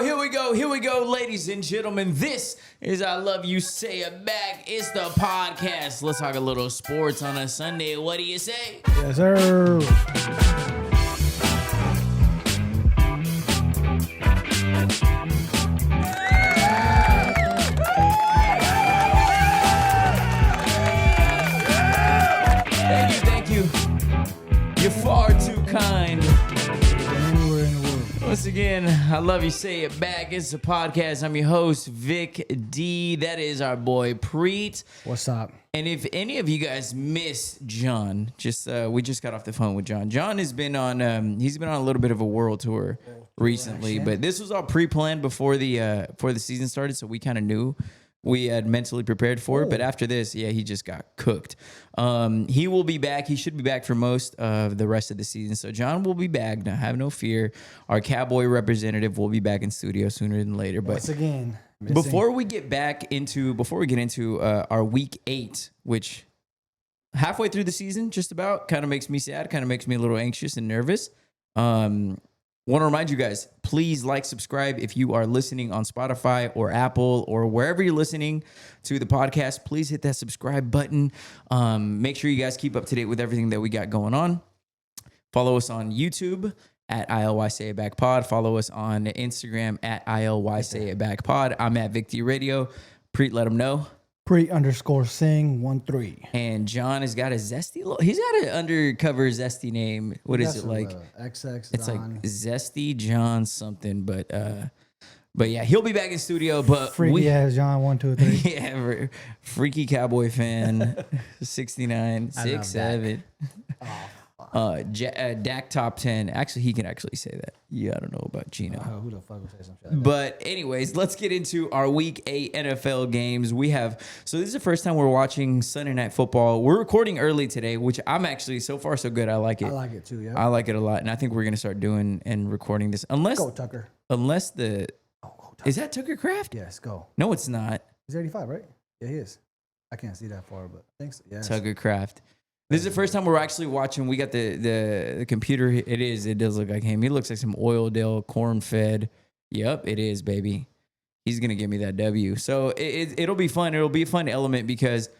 Here we go, ladies and gentlemen. This is I Love You Say It Back. It's the podcast. Let's talk a little sports on a Sunday. What do you say? Yes, sir. Thank you. You're far too kind. Once again, I Love You Say It Back. It's a podcast. I'm your host, Vic D. That is our boy, Preet. What's up? And if any of you guys miss John, we just got off the phone with John. John has been on he's been on a little bit of a world tour recently, but this was all pre-planned before the season started, so we kind of knew. We had mentally prepared for it, but after this, he just got cooked. He will be back. He should be back for most of the rest of the season. So John will be back. Now, have no fear. Our Cowboy representative will be back in studio sooner than later. But once again, before we get into our week 8, which halfway through the season, just about, kind of makes me sad, kind of makes me a little anxious and nervous. Want to remind you guys, please subscribe if you are listening on Spotify or Apple or wherever you're listening to the podcast. Please hit that subscribe button. Make sure you guys keep up to date with everything that we got going on. Follow us on YouTube at ILY Say It Back Pod. Follow us on Instagram at ILY Say It Back Pod. I'm at Vic D Radio. Preet, let them know. Pre_sing13. And John has got a zesty. He's got an undercover zesty name. What is it like? XX. It's like Zesty John something, but yeah, he'll be back in studio. But freaky ass John 1 2 3. Yeah, freaky Cowboy fan. 69, 6'7". Dak top 10. Actually, he can actually say that. Yeah, I don't know about Gino. Who the fuck would say some shit like that? But anyways, let's get into our Week 8 NFL games. So this is the first time we're watching Sunday Night Football. We're recording early today, which I'm actually, so far so good. I like it. I like it too, yeah. I like it a lot, and I think we're going to start doing and recording this. Go, Tucker. Unless Tucker. Is that Tucker Kraft? Yes, go. No, it's not. He's 85, right? Yeah, he is. I can't see that far, but thanks. Yes. Tucker Kraft. This is the first time we're actually watching. We got the computer. It does look like him. He looks like some Oildale corn-fed. Yep, it is, baby. He's going to give me that W. So it'll be fun. It'll be a fun element because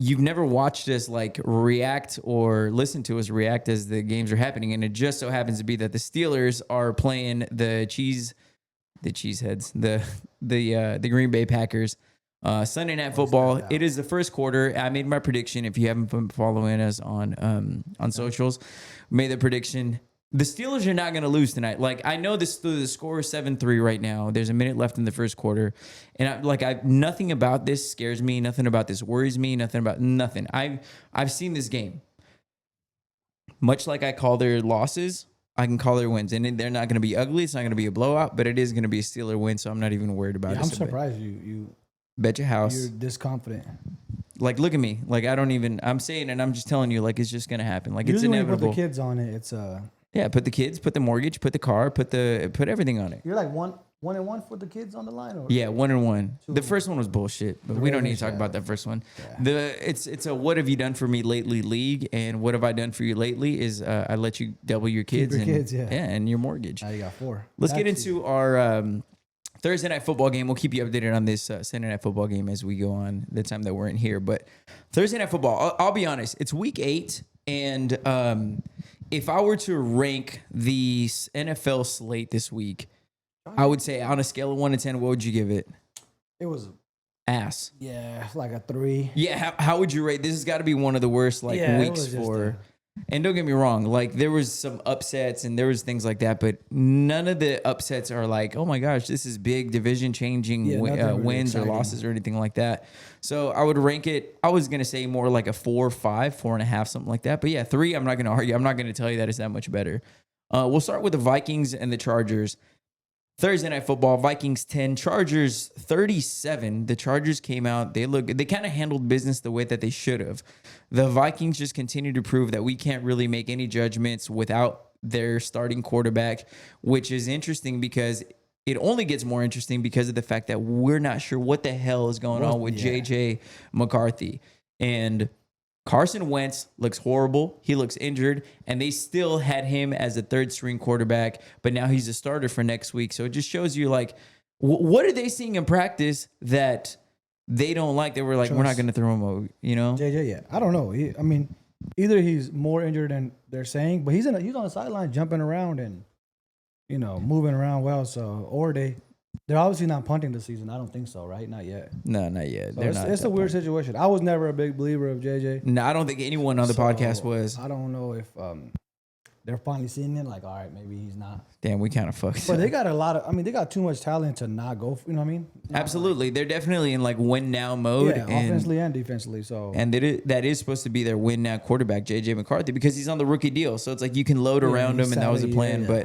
you've never watched us react or listen to us react as the games are happening. And it just so happens to be that the Steelers are playing the Cheeseheads, the Green Bay Packers. Sunday Night Football. It is the first quarter. I made my prediction. If you haven't been following us on socials, made the prediction. The Steelers are not going to lose tonight. I know the score is 7-3 right now. There's a minute left in the first quarter, and nothing about this scares me. Nothing about this worries me. Nothing. I've seen this game. Much like I call their losses, I can call their wins, and they're not going to be ugly. It's not going to be a blowout, but it is going to be a Steeler win. So I'm not even worried about it. I'm surprised you. Bet your house. You're this confident. Look at me. I'm saying it. I'm just telling you, it's just going to happen. It's usually inevitable. When you put the kids on it, it's Yeah, put the kids, put the mortgage, put the car, put everything on it. You're like one and one for the kids on the line, or? Yeah, 1-1. The first one was bullshit, but we don't need to talk about that first one. Yeah. It's a what have you done for me lately league, and what have I done for you lately is I let you double your kids. And your mortgage. Now you got 4. Let's get into our Thursday Night Football game. We'll keep you updated on this Sunday Night Football game as we go on the time that we're in here. But Thursday Night Football, I'll be honest, it's week 8. And if I were to rank the NFL slate this week, I would say on a scale of 1 to 10, what would you give it? It was ass. Yeah, like a 3. Yeah, how would you rate? This has got to be one of the worst weeks for... And don't get me wrong, there was some upsets and there was things like that, but none of the upsets are oh my gosh, this is big division-changing wins or losses or anything like that. So I would rank it, I was going to say more like a 4 or 5, 4.5, something like that. But yeah, 3, I'm not going to argue. I'm not going to tell you that it's that much better. We'll start with the Vikings and the Chargers. Thursday Night Football, Vikings 10, Chargers 37. The Chargers came out. They kind of handled business the way that they should have. The Vikings just continue to prove that we can't really make any judgments without their starting quarterback, which is interesting because it only gets more interesting because of the fact that we're not sure what the hell is going on with J.J. McCarthy. And Carson Wentz looks horrible. He looks injured, and they still had him as a third string quarterback, but now he's a starter for next week. So it just shows you like, what are they seeing in practice that they don't like? They were like, we're not going to throw him over, you know? JJ, yeah. I don't know. I mean, either he's more injured than they're saying, but he's on the sideline jumping around and, moving around well. So, or they're obviously not punting this season. I don't think so, right? Not yet. No, not yet. So it's a weird situation. I was never a big believer of JJ. No, I don't think anyone on the podcast was. I don't know if they're finally seeing it. Like, all right, maybe he's not. Damn, we kind of fucked. But they got they got too much talent to not go. You know what I mean? Absolutely, they're definitely in like win now mode. Yeah, offensively and defensively. So that is supposed to be their win now quarterback, JJ McCarthy, because he's on the rookie deal. So it's like you can load around him, and that was the plan. Yeah.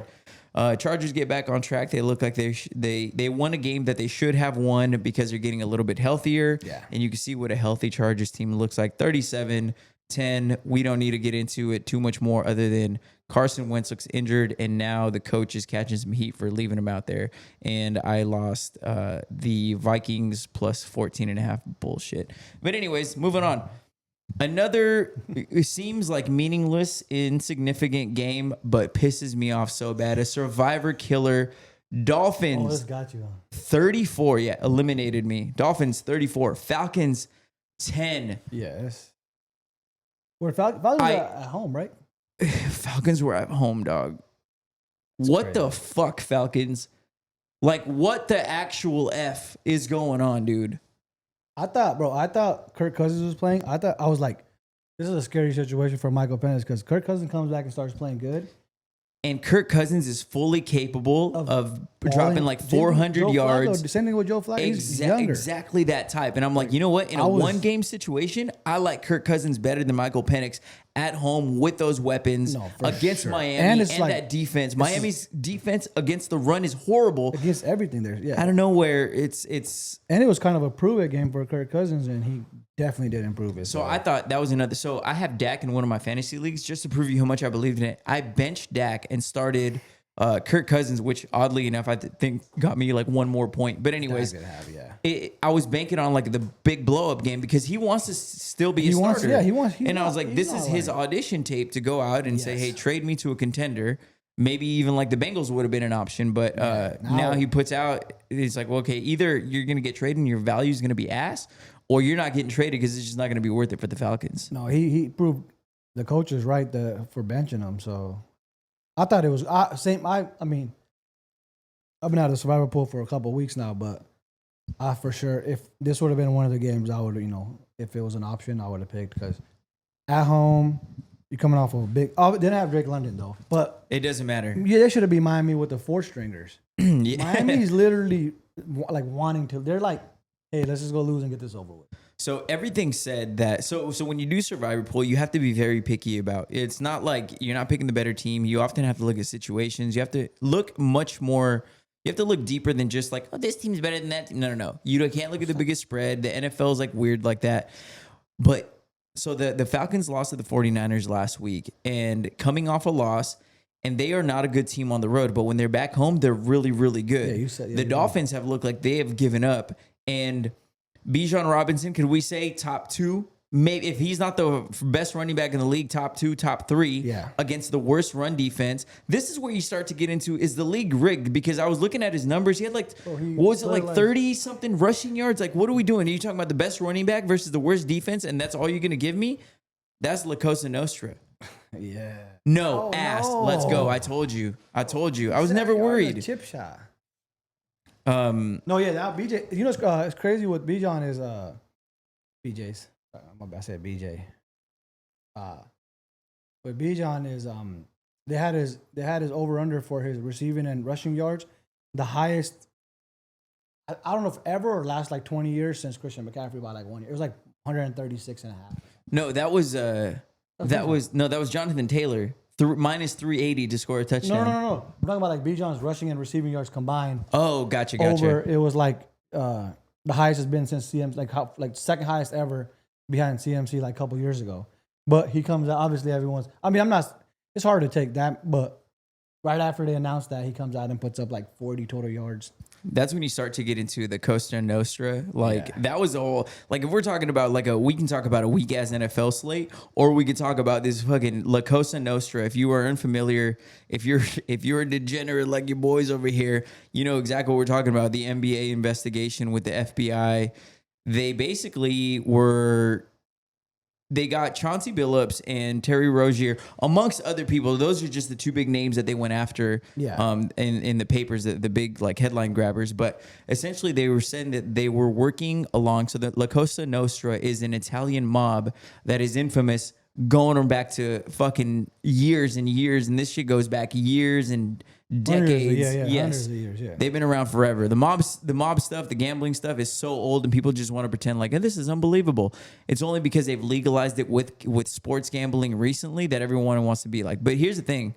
But Chargers get back on track. They look like they won a game that they should have won because they're getting a little bit healthier. Yeah. And you can see what a healthy Chargers team looks like. 37-10. We don't need to get into it too much more other than Carson Wentz looks injured, and now the coach is catching some heat for leaving him out there. And I lost the Vikings plus 14.5 bullshit. But anyways, moving on. Another, it seems like meaningless, insignificant game, but pisses me off so bad. A survivor killer. Dolphins. Oh, this got you. 34. Yeah, eliminated me. Dolphins 34. Falcons 10. Yes. Falcons are at home, right? Falcons were at home, dog. What the fuck, Falcons? Like, what the actual F is going on, dude? I thought Kirk Cousins was playing. I was like, this is a scary situation for Michael Penix because Kirk Cousins comes back and starts playing good. And Kirk Cousins is fully capable of dropping like 400 yards. Flacco, same thing with Joe Flacco. He's younger. Exactly that type. And I'm like, you know what? In a one-game situation, I like Kirk Cousins better than Michael Penix at home with those weapons against Miami and that defense. Miami's defense against the run is horrible. Against everything there. Yeah. Out of nowhere, it's and it was kind of a prove-it game for Kirk Cousins, and he definitely did improve it. So I thought that was another. So I have Dak in one of my fantasy leagues just to prove you how much I believed in it. I benched Dak and started Kirk Cousins, which oddly enough I think got me like one more point. But anyways, I was banking on like the big blow up game because he wants to still be a starter. He wants. And I was like, this is his audition tape to go out and say, hey, trade me to a contender. Maybe even like the Bengals would have been an option, but now he puts out. It's like, well, okay, either you're going to get traded and your value is going to be ass, or you're not getting traded because it's just not going to be worth it for the Falcons. No, he proved the coach is right for benching him. So I thought it was same. I mean, I've been out of the survivor pool for a couple of weeks now, but I for sure, if this would have been one of the games, I would, if it was an option, I would have picked because at home. You're coming off of a big. Oh, they didn't have Drake London though, but it doesn't matter. Yeah, they should have been Miami with the four stringers. Yeah. Miami's literally like wanting to. They're like, hey, let's just go lose and get this over with. So everything said that. So when you do survivor pool, you have to be very picky about. It's not like you're not picking the better team. You often have to look at situations. You have to look much more. You have to look deeper than just like, oh, this team's better than that. No. You can't look at the biggest spread. The NFL is like weird like that, but. So the Falcons lost to the 49ers last week and coming off a loss, and they are not a good team on the road, but when they're back home, they're really, really good. Yeah, the Dolphins have looked like they have given up. And Bijan Robinson, could we say top two? Maybe if he's not the best running back in the league, top two, top three, against the worst run defense. This is where you start to get into, is the league rigged? Because I was looking at his numbers. He had like, 30-something rushing yards? Like, what are we doing? Are you talking about the best running back versus the worst defense, and that's all you're going to give me? That's La Cosa Nostra. Yeah. No, ass. No. Let's go. I told you. I was never worried. Chip shot. No, yeah, now BJ. You know, it's crazy what Bijan is. BJ's. I said BJ. But Bijan is they had his over under for his receiving and rushing yards, the highest. I don't know if ever or last like 20 years since Christian McCaffrey by like 1 year. It was like 136.5. No, that was Jonathan Taylor. Minus 380 to score a touchdown. No. I'm talking about like Bijan's rushing and receiving yards combined. Oh, gotcha. It was like the highest has been since CMC, like second highest ever behind CMC like a couple years ago. But he comes out, obviously it's hard to take that, but right after they announced that, he comes out and puts up like 40 total yards. That's when you start to get into the Costa Nostra. Like Yeah. that was all. Like if we're talking about we can talk about a weak ass NFL slate, or we could talk about this fucking La Cosa Nostra. If you are unfamiliar, if you're a degenerate like your boys over here, you know exactly what we're talking about. The NBA investigation with the FBI. They basically were. They got Chauncey Billups and Terry Rozier, amongst other people. Those are just the two big names that they went after in the papers, the big like headline grabbers. But essentially they were saying that they were working along. So the La Cosa Nostra is an Italian mob that is infamous going back to fucking years and years. And this shit goes back years and decades. Hundreds of years, yeah. They've been around forever. The mob stuff, the gambling stuff is so old, and people just want to pretend like, this is unbelievable. It's only because they've legalized it with sports gambling recently that everyone wants to be like. But here's the thing.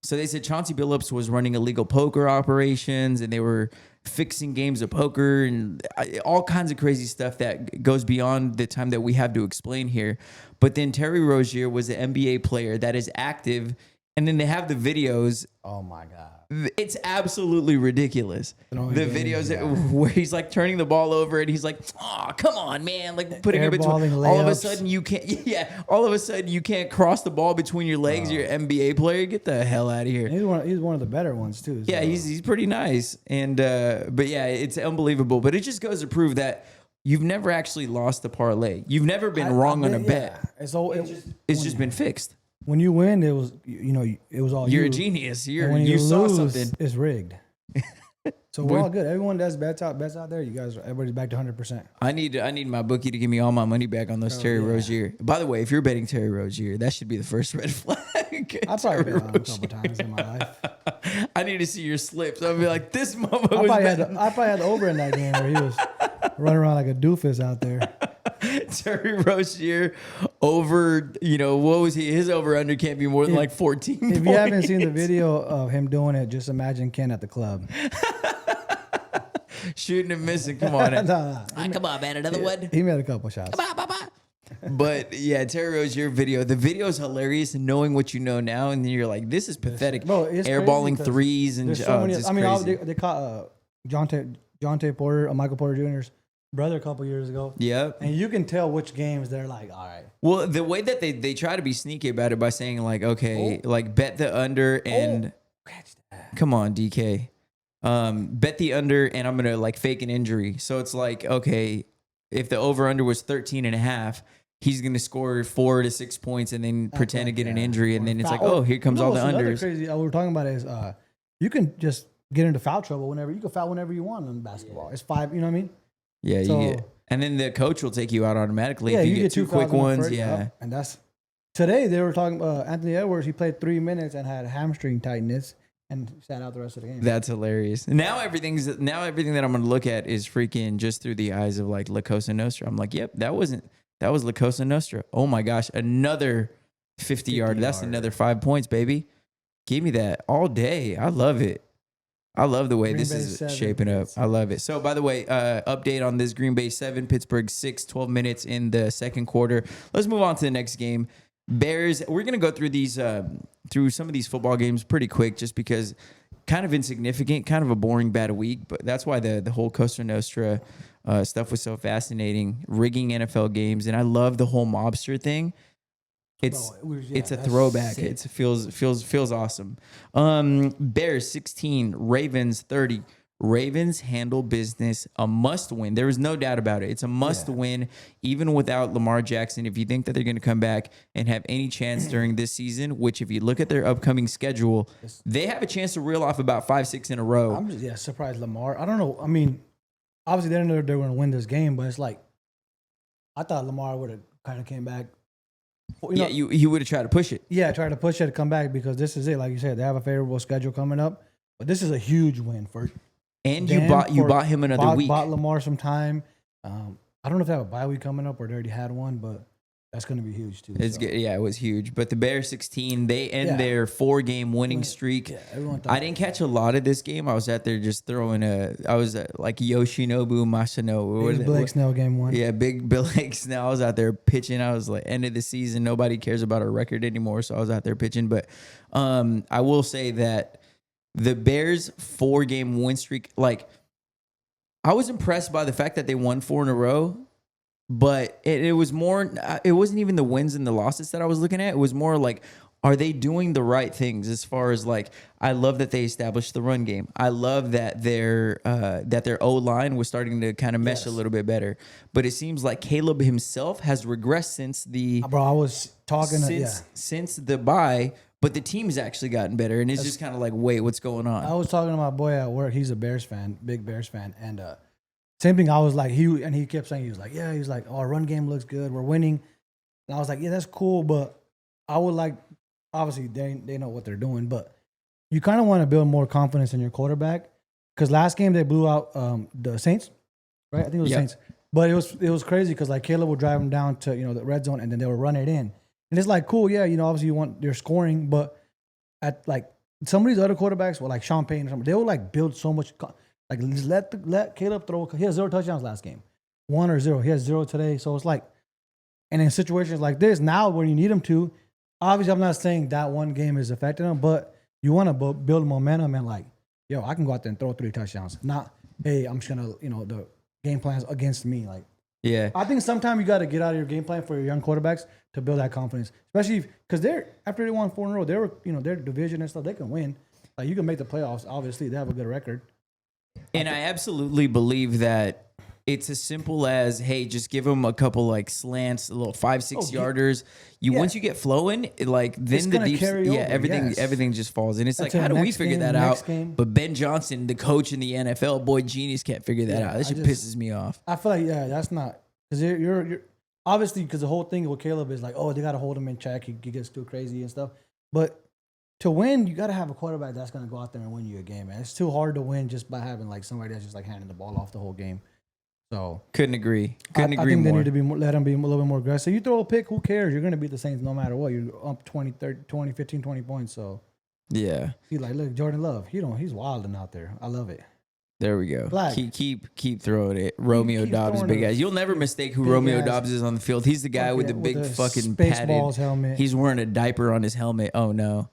So they said Chauncey Billups was running illegal poker operations, and they were fixing games of poker and all kinds of crazy stuff that goes beyond the time that we have to explain here. But then Terry Rozier was an NBA player that is active, and then they have the videos. Oh my God. It's absolutely ridiculous. The videos where he's like turning the ball over and he's like, "Oh, come on, man!" Like putting it between. All of a sudden you can't. Yeah, all of a sudden you can't cross the ball between your legs. You're an NBA player. Get the hell out of here. He's one of the better ones too. So. Yeah, he's pretty nice. And but yeah, it's unbelievable. But it just goes to prove that you've never actually lost a parlay. You've never been wrong on a bet. It's just been fixed. When you win, it was it was all you're you. a genius. You saw lose, something. It's rigged. So we're all good. Everyone that's bets out there. Everybody's back to 100%. I need my bookie to give me all my money back on those Terry Rozier. By the way, if you're betting Terry Rozier, that should be the first red flag. I probably bet on him a couple times in my life. I need to see your slips. I'll be like, this motherfucker. I probably had the over in that game where he was running around like a doofus out there. Terry Rozier over, what was he? His over under can't be more than like 14 points. If you haven't seen the video of him doing it, just imagine Ken at the club. Shooting and missing. Come on. Come on, man. Another one. He made a couple shots. Come on, Papa. But yeah, Terry Rozier video. The video is hilarious, knowing what you know now, and then you're like, this is pathetic. Bro, it's airballing threes and so many. I mean, they caught Jonte Porter, Michael Porter Jr.'s brother a couple years ago. Yep. And you can tell which games they're like, all right. Well, the way that they try to be sneaky about it by saying like, okay, like bet the under and come on, DK. Bet the under and I'm going to like fake an injury. So it's like, okay, if the over under was 13.5, he's going to score 4 to 6 points and then pretend to get an injury. And then it's like, oh, here comes all the unders. Crazy what we're talking about is you can just get into foul trouble whenever you can foul whenever you want in basketball. It's 5, you know what I mean? Yeah, so, you get, and then the coach will take you out automatically if you get two quick ones. Yeah, and that's today they were talking about Anthony Edwards. He played 3 minutes and had hamstring tightness and sat out the rest of the game. That's hilarious. Now everything that I'm going to look at is freaking just through the eyes of like La Cosa Nostra. I'm like, yep, that was La Cosa Nostra. Oh my gosh, another 50 yard. That's another 5 points, baby. Give me that all day. I love it. I love the way Green this Bay is 7, shaping up. I love it. So, by the way, update on this: Green Bay 7, Pittsburgh 6, 12 minutes in the second quarter. Let's move on to the next game. Bears. We're gonna go through these through some of these football games pretty quick, just because kind of insignificant, kind of a boring bad week. But that's why the whole Costa Nostra stuff was so fascinating. Rigging NFL games, and I love the whole mobster thing. It's a throwback. Sick. It feels awesome. Bears 16, Ravens 30. Ravens handle business, a must win. There is no doubt about it. It's a must win, even without Lamar Jackson. If you think that they're going to come back and have any chance during this season, which if you look at their upcoming schedule, they have a chance to reel off about 5-6 in a row. I'm just surprised Lamar. I don't know. I mean, obviously they didn't know they were going to win this game, but it's like I thought Lamar would have kind of came back. You would have tried to push it. Yeah, tried to push it to come back because this is it. Like you said, they have a favorable schedule coming up, but this is a huge win for. And you bought him another week. Bought Lamar some time. I don't know if they have a bye week coming up or they already had one, but That's going to be huge too. It's good. Yeah, it was huge. But the Bears 16, they end their 4-game winning streak. Yeah, everyone thought I didn't catch a lot of this game. I was out there just throwing I was like Yoshinobu Masano. it was Blake Snell game 1. Yeah, big Blake Snell. I was out there pitching. I was like, end of the season. Nobody cares about our record anymore. So I was out there pitching. But I will say that the Bears 4-game win streak, like, I was impressed by the fact that they won 4 in a row. But it was more, it wasn't even the wins and the losses that I was looking at. It was more like, are they doing the right things as far as like, I love that they established the run game. I love that their O-line was starting to kind of mesh a little bit better. But it seems like Caleb himself has regressed since the Bro, I was talking since the bye, but the team's actually gotten better. And it's just kind of like, wait, what's going on? I was talking to my boy at work. He's a Bears fan, big Bears fan. And same thing. I was like, he kept saying, he was like, oh, our run game looks good. We're winning. And I was like, yeah, that's cool. But I would like, obviously they know what they're doing, but you kind of want to build more confidence in your quarterback. Because last game they blew out the Saints, right? I think it was the Saints. But it was crazy because like Caleb would drive them down to, the red zone and then they would run it in. And it's like, cool, yeah, obviously you want your scoring, but at like some of these other quarterbacks, well, like Sean Payton or something, they will like build so much. Like, just let Caleb throw. He has 0 touchdowns last game. 1 or 0. He has 0 today. So it's like, and in situations like this, now when you need him to, obviously I'm not saying that one game is affecting him, but you want to build momentum and like, yo, I can go out there and throw 3 touchdowns. Not, hey, I'm just going to, the game plan's against me. Like, yeah. I think sometimes you got to get out of your game plan for your young quarterbacks to build that confidence, especially because after they won 4 in a row, they were, their division and stuff, they can win. Like, you can make the playoffs. Obviously, they have a good record. And I absolutely believe that it's as simple as, hey, just give them a couple like slants, a little 5-6 yarders. Once you get flowing, then the deep, everything just falls. And it's like, how do we figure that out? But Ben Johnson, the coach in the NFL, boy genius, can't figure that out. That shit pisses me off. I feel like that's not because you're obviously because the whole thing with Caleb is like, oh, they got to hold him in check. He gets too crazy and stuff, but. To win, you got to have a quarterback that's going to go out there and win you a game, man. It's too hard to win just by having like somebody that's just like handing the ball off the whole game. So couldn't agree. I think more. They need to be let them be a little bit more aggressive. You throw a pick, who cares? You're going to beat the Saints no matter what. You're up 20, 30, 20, 15, 20 points. So yeah, he's like, look, Jordan Love. He's wilding out there. I love it. There we go. Black. Keep throwing it. Romeo Dobbs, big guys. You'll never mistake who Romeo Dobbs is on the field. He's the guy with the big fucking padded helmet. He's wearing a diaper on his helmet. Oh no.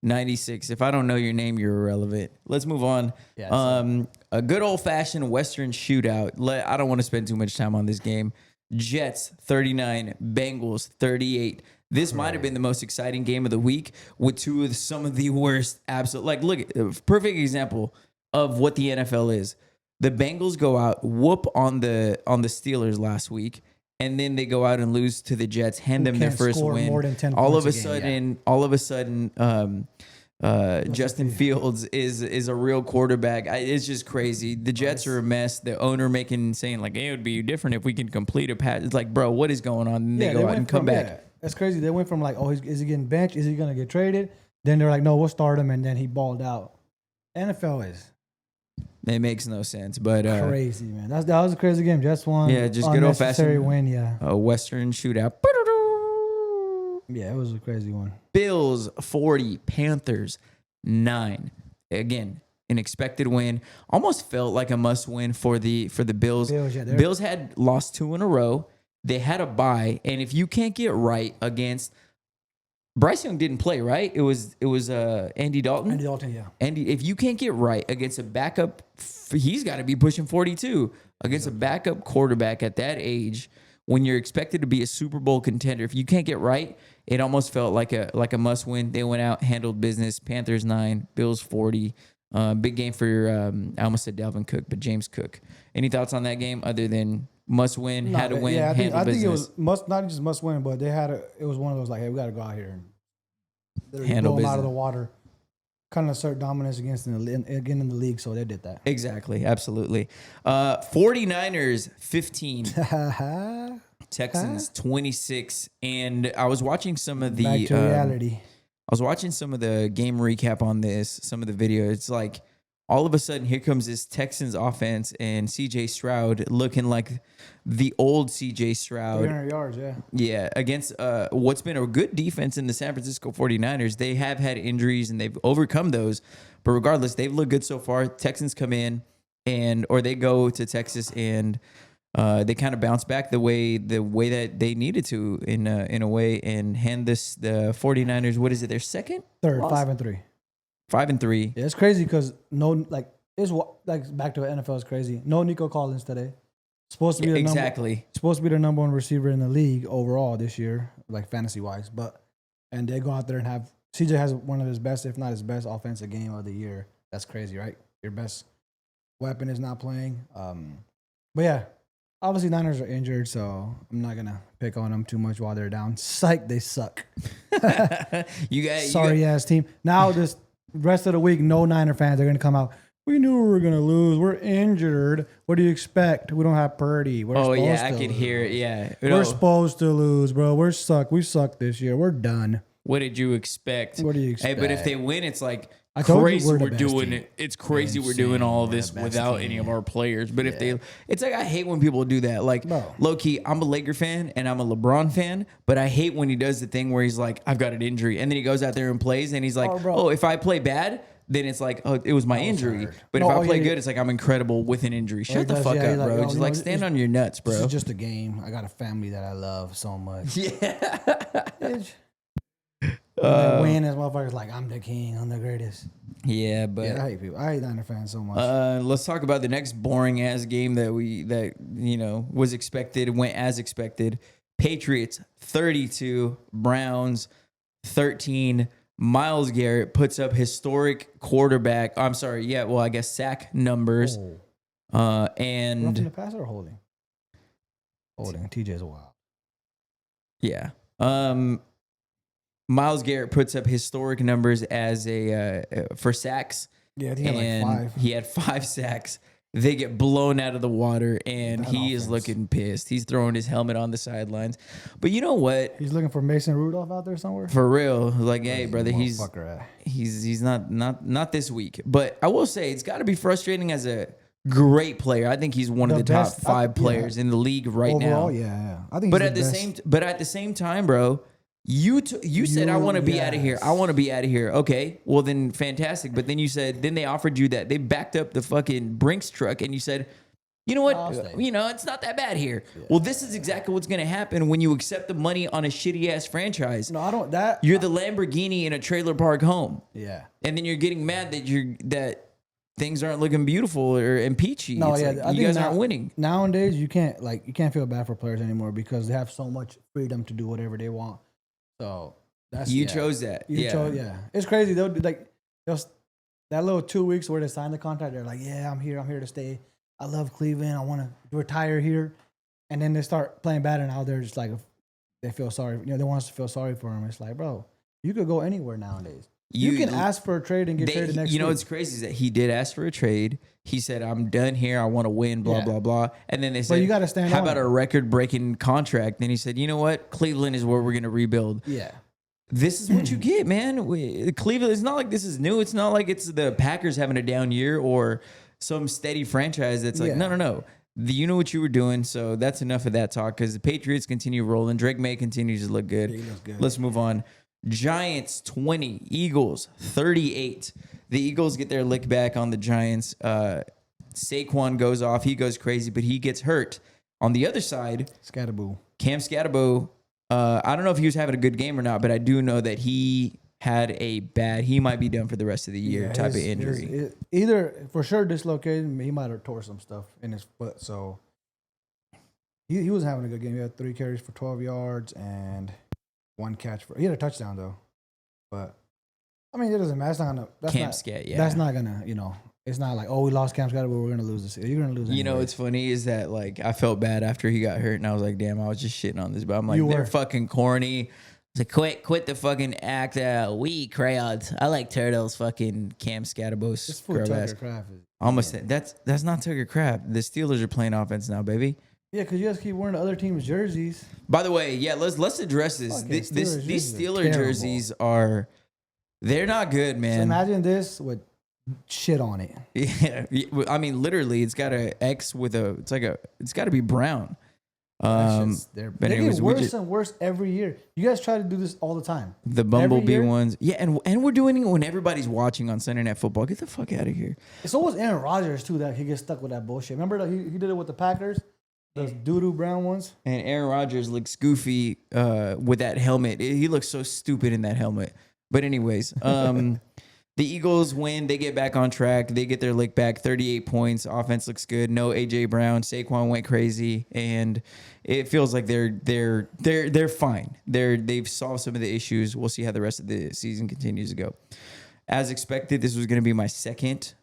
96. If I don't know your name, you're irrelevant. Let's move on. Yeah, a good old-fashioned Western shootout. I don't want to spend too much time on this game. Jets 39, Bengals 38. This might have been the most exciting game of the week with some of the worst absolute. Like, look, perfect example of what the NFL is. The Bengals go out, whoop on the Steelers last week. And then they go out and lose to the Jets, hand them their first win. More than 10 all of a sudden, Justin Fields is a real quarterback. It's just crazy. The Jets are a mess. The owner saying like, hey, it would be different if we can complete a pass. It's like, bro, what is going on? And they go out and come back. Yeah, that's crazy. They went from like, oh, is he getting benched? Is he going to get traded? Then they're like, no, we'll start him. And then he balled out. NFL is. It makes no sense, but crazy, man. That was a crazy game. Just one, just good old fashioned win. Yeah, a Western shootout. Yeah, it was a crazy one. Bills 40, Panthers 9. Again, an expected win. Almost felt like a must win for the Bills. Bills had lost 2 in a row. They had a bye, and if you can't get right against. Bryce Young didn't play, right? It was Andy Dalton. Andy Dalton, yeah. Andy, if you can't get right against a backup, he's got to be pushing 42 against a backup quarterback at that age. When you're expected to be a Super Bowl contender, if you can't get right, it almost felt like a must win. They went out, handled business. Panthers 9, Bills 40. Big game for I almost said Dalvin Cook, but James Cook. Any thoughts on that game other than must win, had to win, I think business? It was not just must win, but it was one of those like, hey, we got to go out here and handle blow business them out of the water, kind of assert dominance again in the league. So they did that. Exactly, absolutely. 49ers 15, Texans 26, and I was watching some of the back to reality. I was watching some of the game recap on this, some of the video. It's like All of a sudden, here comes this Texans offense and C.J. Stroud looking like the old C.J. Stroud. 300 yards, yeah. Yeah, against what's been a good defense in the San Francisco 49ers. They have had injuries and they've overcome those. But regardless, they've looked good so far. Texans come in or they go to Texas and they kind of bounce back the way that they needed to in a way and hand the 49ers, what is it, their second? Third, loss? 5-3. 5-3. Yeah, it's crazy because back to the NFL is crazy. No Nico Collins today. Supposed to be supposed to be the number one receiver in the league overall this year, like fantasy wise. And they go out there and have CJ has one of his best, if not his best, offensive game of the year. That's crazy, right? Your best weapon is not playing. But yeah, obviously Niners are injured, so I'm not gonna pick on them too much while they're down. Psych, they suck. Sorry ass team. Now this rest of the week, no Niner fans are gonna come out. We knew we were going to lose. We're injured. What do you expect? We don't have Purdy. I could hear it. Yeah. We're supposed to lose, bro. We suck this year. We're done. What did you expect? What do you expect? Hey, but if they win, it's like crazy we're doing it. It's crazy we're doing all this without any of our players. But it's like I hate when people do that. Like, low key, I'm a Laker fan and I'm a LeBron fan, but I hate when he does the thing where he's like, I've got an injury. And then he goes out there and plays and he's like, if I play bad, then it's like, oh, it was my injury. But if I play good, it's like I'm incredible with an injury. Shut the fuck up, bro. Just like stand on your nuts, bro. It's just a game. I got a family that I love so much. Yeah. Win as motherfuckers like I'm the king, I'm the greatest. Yeah, but I hate people. I hate Niner fans so much. Let's talk about the next boring ass game that was expected, went as expected. Patriots 32, Browns 13. Miles Garrett puts up historic sack numbers. And roughing the passer or holding? Holding. TJ's a wild. Yeah. Miles Garrett puts up historic numbers as for sacks. Yeah, I think he had like 5. He had 5 sacks. They get blown out of the water, and he is looking pissed. He's throwing his helmet on the sidelines. But you know what? He's looking for Mason Rudolph out there somewhere? For real. Like, hey, brother, he's not this week. But I will say, it's got to be frustrating as a great player. I think he's one of the top 5 players in the league right now. Overall, yeah. I think but at the same time, bro, you said, I want to be out of here. I want to be out of here. Okay, well then fantastic. But then you said, then they offered you that. They backed up the fucking Brinks truck and you said, you know what? It's not that bad here. Yeah. Well, this is exactly what's going to happen when you accept the money on a shitty ass franchise. No, I don't. You're the Lamborghini in a trailer park home. Yeah. And then you're getting mad that things aren't looking beautiful and peachy. No, you guys aren't winning. Nowadays, you can't feel bad for players anymore because they have so much freedom to do whatever they want. So chose that. It's crazy though. Like that little 2 weeks where they signed the contract, they're like, "Yeah, I'm here to stay. I love Cleveland. I want to retire here." And then they start playing bad, and now they're just like, they feel sorry. They want us to feel sorry for them. It's like, bro, you could go anywhere nowadays. You can ask for a trade and get traded next week. What's crazy is that he did ask for a trade. He said, I'm done here. I want to win, blah, blah, blah. And then they said, you gotta stand how on about it. a record-breaking contract? Then he said, you know what? Cleveland is where we're going to rebuild. Yeah. This is what you get, man. Cleveland, it's not like this is new. It's not like it's the Packers having a down year or some steady franchise that's like, no. You know what you were doing, so that's enough of that talk because the Patriots continue rolling. Drake May continues to look good. He looks good. Let's move on. Giants 20, Eagles 38. The Eagles get their lick back on the Giants. Saquon goes off. He goes crazy, but he gets hurt. On the other side, Cam Scatterbo, I don't know if he was having a good game or not, but I do know that he had he might be done for the rest of the year type of injury. Either for sure dislocated, he might have tore some stuff in his foot. So he wasn't having a good game. He had 3 carries for 12 yards and 1 catch he had a touchdown though. But I mean, it doesn't matter. It's not gonna. That's not gonna. It's not like, we lost Cam Scott, but we're gonna lose this. You're gonna lose. Anyway. What's funny is that like I felt bad after he got hurt, and I was like, damn, I was just shitting on this, but I'm like, they're fucking corny. It's like quit the fucking act. We crayons. I like turtles. Fucking Cam Scatterbo's scrub ass. Almost that's not Tucker Craft. The Steelers are playing offense now, baby. Yeah, because you guys keep wearing the other team's jerseys. By the way, let's address this. These Steeler jerseys they're not good, man. So imagine this with shit on it. Yeah. I mean, literally, it's got a X with a. It's got to be brown. They anyways, get worse and worse every year. You guys try to do this all the time. The Bumblebee ones. Yeah, and we're doing it when everybody's watching on Sunday Night Football. Get the fuck out of here. It's always Aaron Rodgers, too, that he gets stuck with that bullshit. Remember that he did it with the Packers? Those doo-doo brown ones? And Aaron Rodgers looks goofy with that helmet. He looks so stupid in that helmet. But anyways, the Eagles win. They get back on track. They get their lick back. 38 points. Offense looks good. No AJ Brown. Saquon went crazy, and it feels like they're fine. They've solved some of the issues. We'll see how the rest of the season continues to go. As expected, this was going to be my second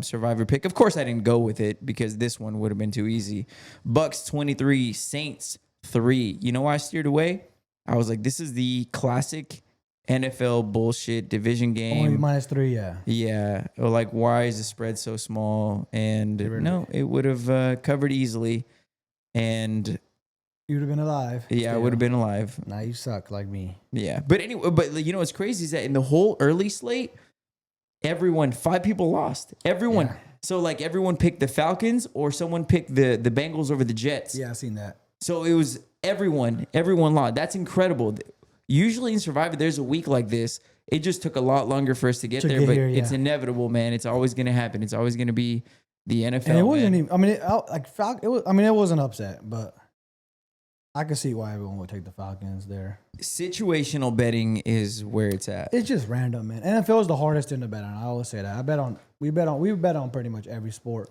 Survivor pick. Of course, I didn't go with it because this one would have been too easy. Bucks 23, Saints 3. You know why I steered away? I was like, this is the classic NFL bullshit division game. Only -3, yeah. Yeah. Or like, why is the spread so small? And no, it would have covered easily. And you would have been alive. Yeah, I would have been alive. Now you suck like me. Yeah. But anyway, what's crazy is that in the whole early slate, 5 people lost. Everyone. Yeah. So like everyone picked the Falcons or someone picked the Bengals over the Jets. Yeah, I seen that. So it was everyone lost. That's incredible. Usually in Survivor, there's a week like this. It just took a lot longer for us to get there, but it's inevitable, man. It's always going to happen. It's always going to be the NFL. And it wasn't even. I mean, it was an upset, but I can see why everyone would take the Falcons there. Situational betting is where it's at. It's just random, man. NFL is the hardest thing to bet on. I always say that. We bet on pretty much every sport,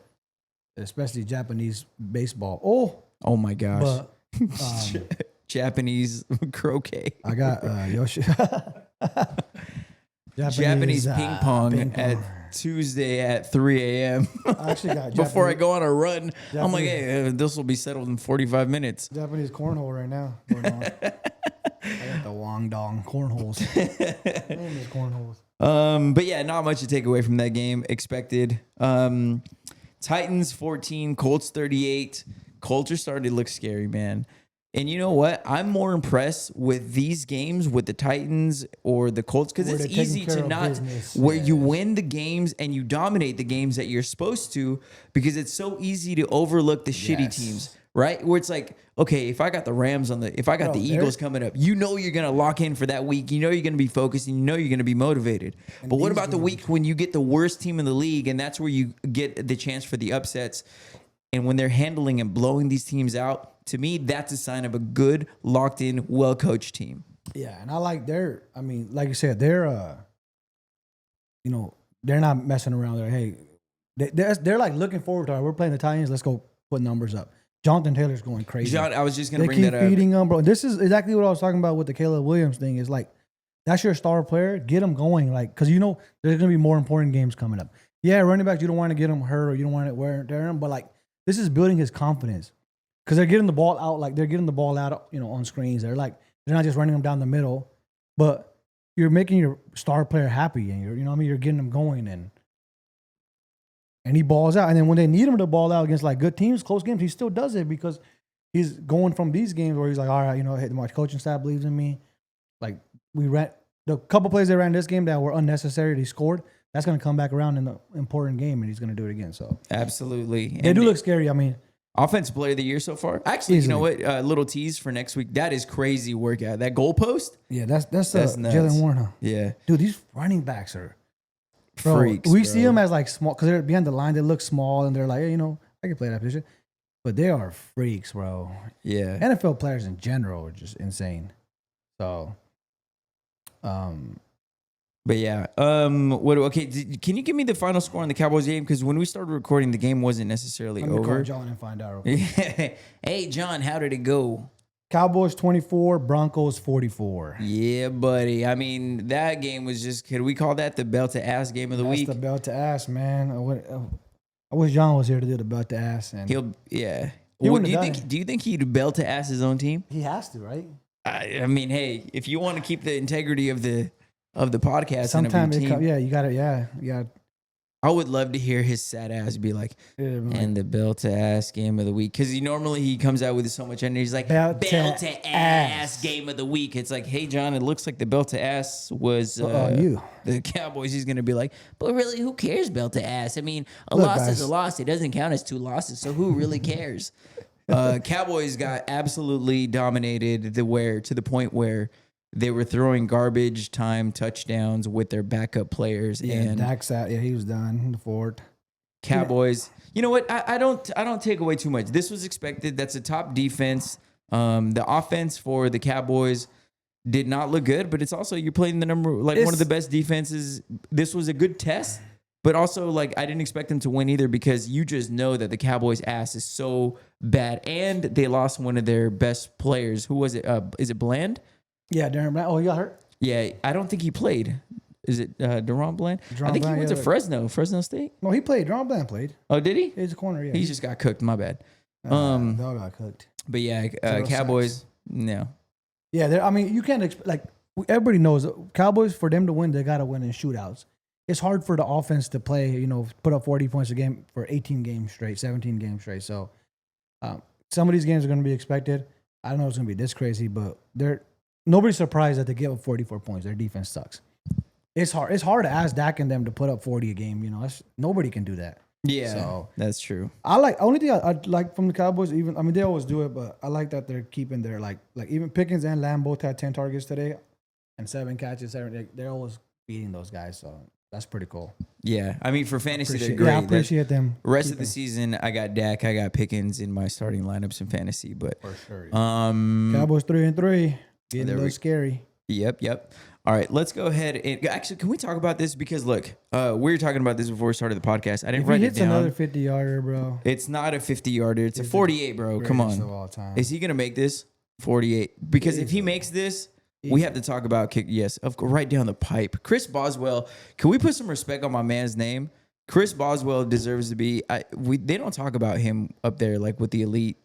especially Japanese baseball. Oh my gosh. But Japanese croquet. I got Yoshi. Japanese ping pong at Tuesday at 3 a.m. I actually got before I go on a run. I'm like, hey, this will be settled in 45 minutes. Japanese cornhole right now. I got the Wong Dong cornholes. Cornholes. But yeah, not much to take away from that game. Expected. Titans 14, Colts 38. Colts are starting to look scary, man. And you know what? I'm more impressed with these games with the Titans or the Colts because it's easy to not you win the games and you dominate the games that you're supposed to because it's so easy to overlook the shitty teams, right? Where it's like, okay, if I got the Rams if I got the Eagles coming up, you know you're going to lock in for that week. You know you're going to be focused and you know you're going to be motivated. But what about the week when you get the worst team in the league and that's where you get the chance for the upsets? And when they're handling and blowing these teams out, to me, that's a sign of a good, locked-in, well-coached team. Yeah, and I like like you said, they're not messing around there. Hey, they're like looking forward to it. We're playing the Titans. Let's go put numbers up. Jonathan Taylor's going crazy. I was just going to bring that up. They keep feeding them, bro. This is exactly what I was talking about with the Caleb Williams thing. Is like, that's your star player. Get them going. Like, because there's going to be more important games coming up. Yeah, running backs, you don't want to get them hurt or you don't want to wear them, but like, this is building his confidence. Because they're getting the ball out, on screens. They're not just running them down the middle, but you're making your star player happy, and you're getting them going, and he balls out. And then when they need him to ball out against like good teams, close games, he still does it because he's going from these games where he's like, all right, hey, my coaching staff believes in me. Like we ran the couple plays they ran this game that were unnecessary. He scored. That's going to come back around in the important game, and he's going to do it again. So absolutely, they do look scary. I mean. Offensive player of the year so far. Actually, easily. You know what? Little tease for next week. That is crazy workout. That goalpost. Yeah, that's Jalen Warren. Yeah, dude, these running backs are freaks. We see them as like small because they're behind the line. They look small and they're like, hey, I can play that position, but they are freaks, bro. Yeah, NFL players in general are just insane. So, But yeah, okay. Can you give me the final score on the Cowboys game? Because when we started recording, the game wasn't necessarily over. Call John and find out. Hey, John, how did it go? Cowboys 24, Broncos 44. Yeah, buddy. I mean, that game was just. Could we call that the belt to ass game of the week? That's the belt to ass, man. I wish John was here to do the belt to ass. And do you think he'd belt to ass his own team? He has to, right? I mean, hey, if you want to keep the integrity of the podcast. Sometimes you got it. Yeah. I would love to hear his sad ass be like, and the belt to ass game of the week. Because he comes out with so much energy. He's like, belt to ass game of the week. It's like, hey, John, it looks like the belt to ass was you. The Cowboys. He's going to be like, but really, who cares belt to ass? I mean, loss is a loss. It doesn't count as 2 losses. So who really cares? Cowboys got absolutely dominated to the point where they were throwing garbage time touchdowns with their backup players. Yeah, and Dak's out. Yeah, he was done. The Ford. Cowboys. You know what? I don't take away too much. This was expected. That's a top defense. The offense for the Cowboys did not look good, but it's also you're playing one of the best defenses. This was a good test, but also I didn't expect them to win either because you just know that the Cowboys' ass is so bad, and they lost one of their best players. Who was it? Is it Bland? Yeah, Darren Bland. Oh, he got hurt? Yeah, I don't think he played. Is it Deron Bland? I think he went to Fresno State. No, he played. Deron Bland played. Oh, did he? He's a corner, yeah. He just got cooked. My bad. They all got cooked. But yeah, Cowboys, no. Yeah, I mean, you can't expect, everybody knows Cowboys, for them to win, they got to win in shootouts. It's hard for the offense to play, put up 40 points a game for 18 games straight, 17 games straight. So some of these games are going to be expected. I don't know if it's going to be this crazy, but nobody's surprised that they give up 44 points. Their defense sucks. It's hard. It's hard to ask Dak and them to put up 40 a game. Nobody can do that. Yeah, so that's true. Only thing I like from the Cowboys, they always do it, but I like that they're keeping their even Pickens and Lamb both had 10 targets today and 7 catches. They're always beating those guys, so that's pretty cool. Yeah, I mean for fantasy they're great. Yeah, I appreciate them. Rest of the season, I got Dak, I got Pickens in my starting lineups in fantasy, but for sure. Cowboys 3-3, getting a little scary. Yep. All right, let's go ahead and actually, can we talk about this? Because look, we were talking about this before we started the podcast. I didn't write it down. Another 50-yarder, bro. It's not a 50-yarder. It's a 48, bro. Come on. Of all time. Is he gonna make this 48? Because if he makes this, we have to talk about kick. Yes, right down the pipe. Chris Boswell. Can we put some respect on my man's name? Chris Boswell deserves to be. They don't talk about him up there with the elite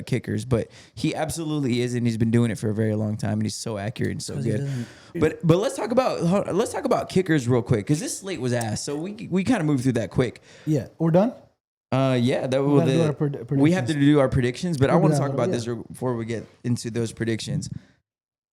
kickers, but he absolutely is, and he's been doing it for a very long time, and he's so accurate and so good. But let's talk about kickers real quick because this slate was ass. So we kind of moved through that quick. Yeah, we're done. Yeah, we have to do our predictions, but I want to talk about this before we get into those predictions.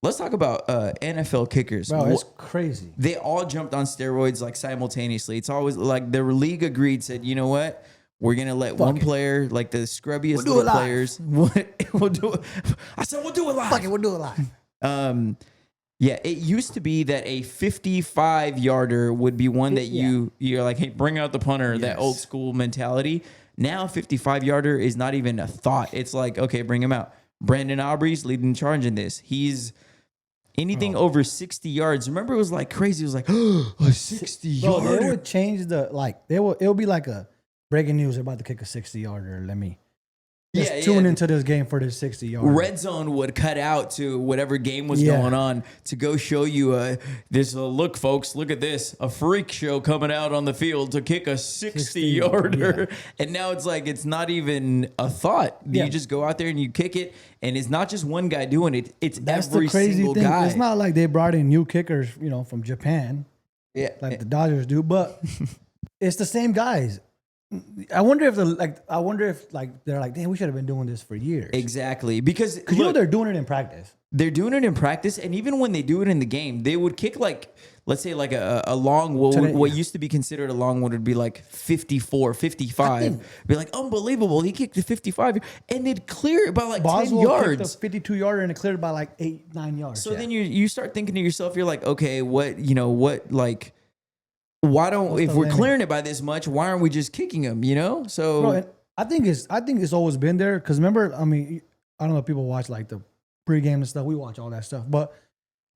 Let's talk about NFL kickers. Bro, it's crazy. They all jumped on steroids simultaneously. It's always the league agreed, said, you know what? We're going to let one player, the scrubbiest little players. We'll do it. I said, we'll do it live. Fuck it, we'll do it live. Yeah, it used to be that a 55-yarder would be one that you're like, hey, bring out the punter, that old school mentality. Now 55-yarder is not even a thought. It's like, okay, bring him out. Brandon Aubrey's leading charge in this. He's anything over 60 yards. Remember, it was crazy. It was a 60-yarder. They would change it'll be like a breaking news. They're about to kick a 60-yarder. Let me tune into this game for this 60-yarder. Red Zone would cut out to whatever game was going on to go show you look, folks, look at this. A freak show coming out on the field to kick a 60-yarder. Yeah. And now it's not even a thought. You just go out there and you kick it. And it's not just one guy doing it. It's every single guy. It's not like they brought in new kickers, from Japan. Yeah. Like the Dodgers do. But it's the same guys. I wonder if they're like, damn, we should have been doing this for years. Exactly, because they're doing it in practice. They're doing it in practice, and even when they do it in the game, they would kick let's say a long what used to be considered a long one would be 54, 55. Be unbelievable. He kicked the 55 and it'd clear it by Boswell 10 yards. Kicked a 52-yarder and it cleared by 8-9 yards. So then you start thinking to yourself, you're like, okay, why don't if we're clearing it by this much, why aren't we just kicking him? So bro, I think it's always been there because remember, I don't know if people watch the pregame and stuff. We watch all that stuff, but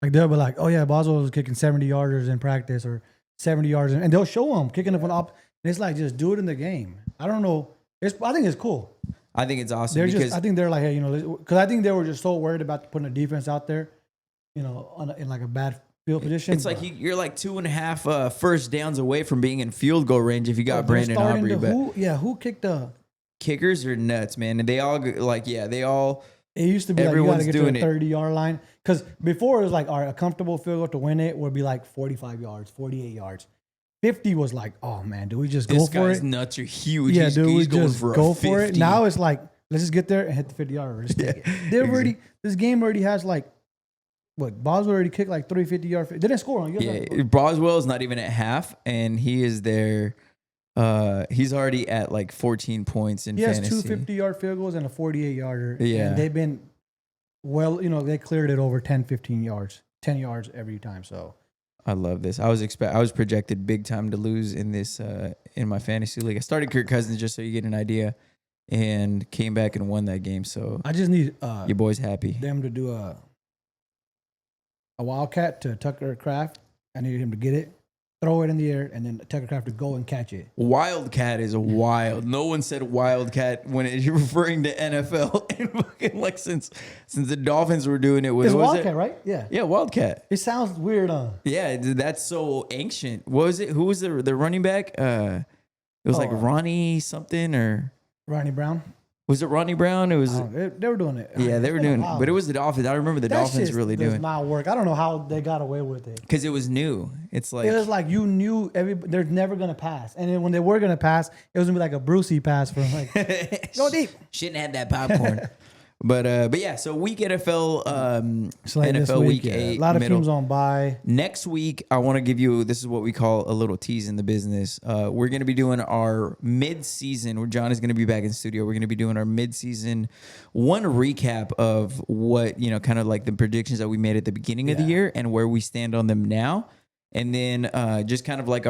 they'll be like, oh yeah, Boswell was kicking 70-yarders in practice or 70 yards, and they'll show them kicking it from up. And it's just do it in the game. I don't know. I think it's cool. I think it's awesome. I think they're hey, because I think they were just so worried about putting a defense out there, in a bad field position. It's you're 2.5 first downs away from being in field goal range if you got Brandon Aubrey. Who kicked the kickers are nuts, man, and they all they all. It used to be you got to get to the 30-yard line because before it was all right, a comfortable field goal to win it would be 45 yards, 48 yards. 50 was like, oh man, do we just This go for guy's it? nuts are huge. Yeah, he's, do we he's going just for go a 50. for it? Now it's like, let's just get there and hit the 50-yard. Just take it. They're already, this game already has like, what, Boswell already kicked like 3 50-yard. They didn't score on you. Yeah, Boswell is not even at half, and he is there. He's already at like 14 points in fantasy. He has 2 50-yard field goals and a 48-yarder. Yeah. And they've been, they cleared it over 10, 15 yards, 10 yards every time. So I love this. I was projected big time to lose in this in my fantasy league. I started Kirk Cousins just so you get an idea, and came back and won that game. So I just need your boy's happy. them to do a wildcat to Tucker Craft. I needed him to get it, throw it in the air, and then Tucker Craft to go and catch it. Wildcat is wild. No one said Wildcat when you're referring to NFL. And fucking like since the Dolphins were doing it with It's what was Wildcat, it? right? Yeah. Yeah, Wildcat. It sounds weird, Yeah, that's so ancient. What was it? Who was the running back? It was like Ronnie something, or Ronnie Brown. was it Ronnie Brown? It was. They were doing it. Yeah, they were doing it. But it was the Dolphins. I remember the Dolphins really doing does it. not work. I don't know how they got away with it. Because it was new. It's like. It was like you knew they're never going to pass. And then when they were going to pass, it was going to be like a Brucey pass from like, go deep. Shouldn't have that popcorn. But yeah, so week NFL, NFL week 8. A lot of middle. teams on bye. Next week, I want to give you, this is what we call a little tease in the business. We're going to be doing our mid-season, where John is going to be back in the studio. We're going to be doing our mid-season one recap of what, kind of like the predictions that we made at the beginning of the year and where we stand on them now. And then just kind of like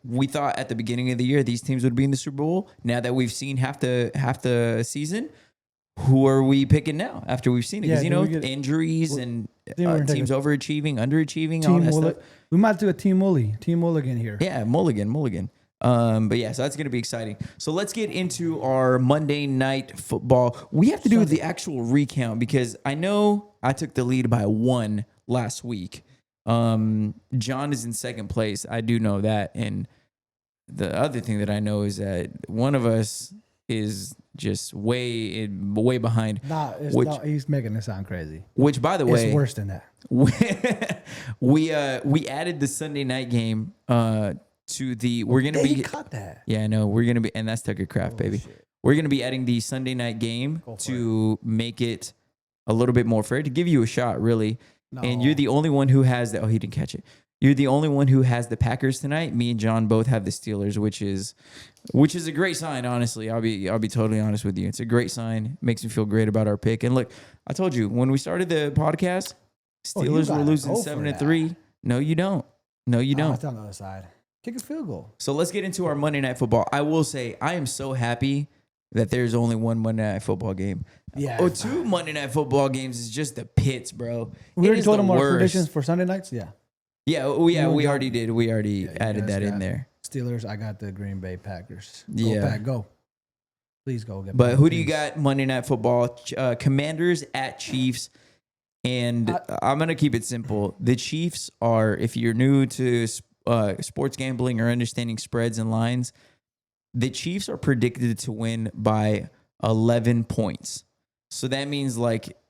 we thought at the beginning of the year these teams would be in the Super Bowl. Now that we've seen half the season, who are we picking now after we've seen it? Because, injuries and teams overachieving, underachieving, all that stuff. We might do a Team Mulligan here. Yeah, Mulligan. But yeah, so that's going to be exciting. So let's get into our Monday Night Football. We have to do the actual recount because I know I took the lead by 1 last week. John is in second place. I do know that. And the other thing that I know is that one of us is just way behind. He's making it sound crazy. Which, by the way, it's worse than that. we added the Sunday night game to the. We're gonna be cut that. Yeah, I know. We're gonna be, and that's Tucker Craft, baby. Shit. We're gonna be adding the Sunday night game to make it a little bit more fair, to give you a shot, really. No. And you're the only one who has the. Oh, he didn't catch it. You're the only one who has the Packers tonight. Me and John both have the Steelers, which is a great sign. Honestly, I'll be totally honest with you. It's a great sign. Makes me feel great about our pick. And look, I told you when we started the podcast, Steelers were losing 7-3. No, you don't. No, you don't. It's on the other side. Kick a field goal. So let's get into our Monday Night Football. I will say I am so happy that there's only one Monday Night Football game. Yeah. 2 Monday Night Football games is just the pits, bro. We already told them our predictions for Sunday nights. Yeah. Yeah, we already did. We already added that in there. Steelers, I got the Green Bay Packers. Yeah. Go Pack, go. Please go. But who do you got Monday Night Football? Commanders at Chiefs. And I'm going to keep it simple. The Chiefs are, if you're new to sports gambling or understanding spreads and lines, the Chiefs are predicted to win by 11 points. So that means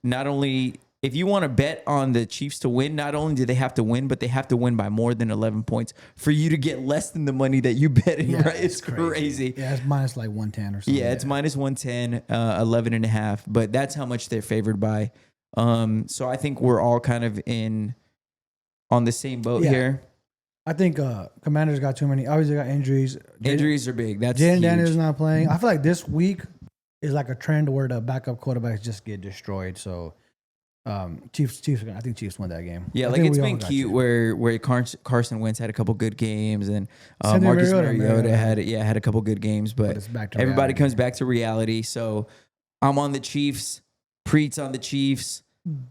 not only... If you want to bet on the Chiefs to win, not only do they have to win, but they have to win by more than 11 points for you to get less than the money that you bet in, right? It's crazy. Yeah, it's minus 110 or something. Yeah, it's minus 110, 11.5, but that's how much they're favored by. So I think we're all kind of on the same boat here. I think Commanders got too many. Obviously, got injuries. Injuries are big. That's Jaden huge. Daniels not playing. I feel like this week is like a trend where the backup quarterbacks just get destroyed. So... Chiefs. I think Chiefs won that game. Yeah, it's been cute where Carson Wentz had a couple good games, and Marcus Mariota had a couple good games, but it's back to everybody reality. comes back to reality. So I'm on the Chiefs, Preet's on the Chiefs,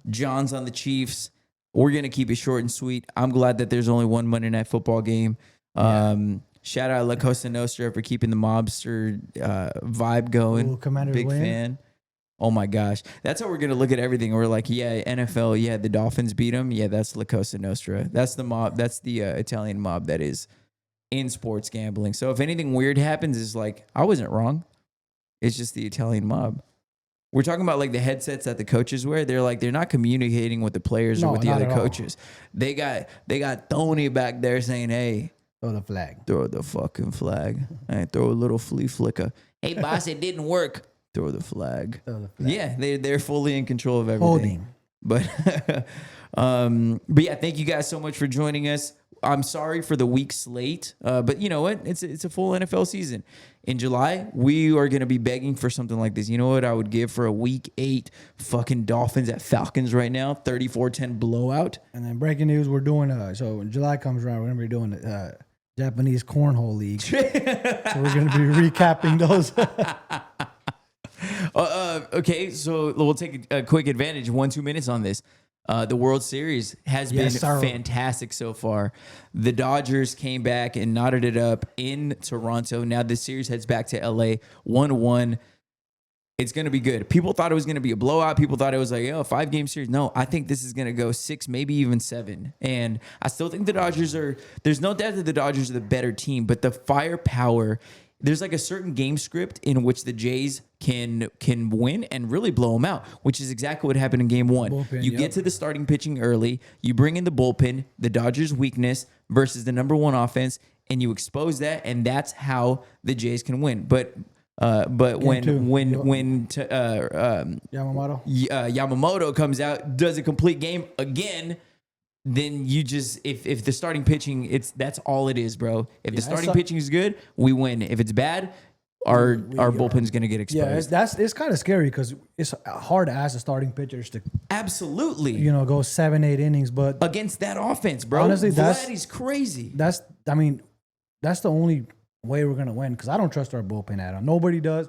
John's on the Chiefs. We're gonna keep it short and sweet. I'm glad that there's only one Monday Night Football game. Shout out La Cosa Nostra for keeping the mobster vibe going. Ooh, Commanders Big win. fan. Oh my gosh. That's how we're going to look at everything. We're like, yeah, NFL, yeah, the Dolphins beat them. Yeah, that's La Cosa Nostra. That's the mob. That's the Italian mob that is in sports gambling. So if anything weird happens, it's like, I wasn't wrong. It's just the Italian mob. We're talking about the headsets that the coaches wear. They're not communicating with the players or with the other coaches. They got Tony back there saying, hey, Throw the flag. Throw the fucking flag. Hey, throw a little flea flicker. Hey, boss, it didn't work. Throw the flag. Throw the flag. Yeah, they're fully in control of everything. Holding. But yeah, thank you guys so much for joining us. I'm sorry for the week slate, but you know what? It's a full NFL season. In July, we are going to be begging for something like this. You know what I would give for a week 8 fucking Dolphins at Falcons right now? 34-10 blowout. And then breaking news, we're doing so when July comes around, we're gonna be doing the Japanese cornhole league. So we're gonna be recapping those. Okay, so we'll take a quick advantage. 1-2 minutes on this. The World Series has been fantastic so far. The Dodgers came back and knotted it up in Toronto. Now the series heads back to LA 1-1. It's going to be good. People thought it was going to be a blowout. People thought it was like, a 5-game series. No, I think this is going to go 6, maybe even 7. And I still think the Dodgers there's no doubt that the Dodgers are the better team, but the firepower, there's like a certain game script in which the Jays can win and really blow them out, which is exactly what happened in game 1. Bullpen, you get to the starting pitching early, you bring in the bullpen, the Dodgers' weakness versus the number 1 offense, and you expose that, and that's how the Jays can win. But when Yamamoto comes out, does a complete game again, then you just if the starting pitching, that's all it is, bro. If the starting pitching is good, we win. If it's bad, our bullpen's gonna get exposed. Yeah, it's kind of scary because it's hard to ask the starting pitchers to absolutely go 7-8 innings, but against that offense, bro. Honestly, Vladdy's crazy. That's the only way we're gonna win because I don't trust our bullpen at all. Nobody does.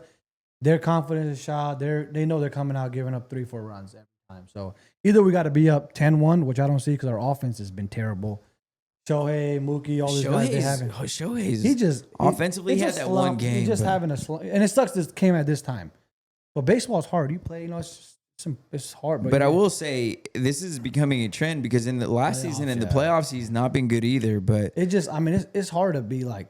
Their confidence is shot. They know they're coming out giving up 3-4 runs every time. So either we got to be up 10-1, which I don't see because our offense has been terrible. Shohei, Mookie, all these guys they haven't. Shohei's offensively he had that slump. one game. He's just having a slump, and it sucks. This came at this time, but baseball's hard. You play, it's hard. But I will say this is becoming a trend because in the last season and the playoffs, he's not been good either. But it just, it's hard to be like,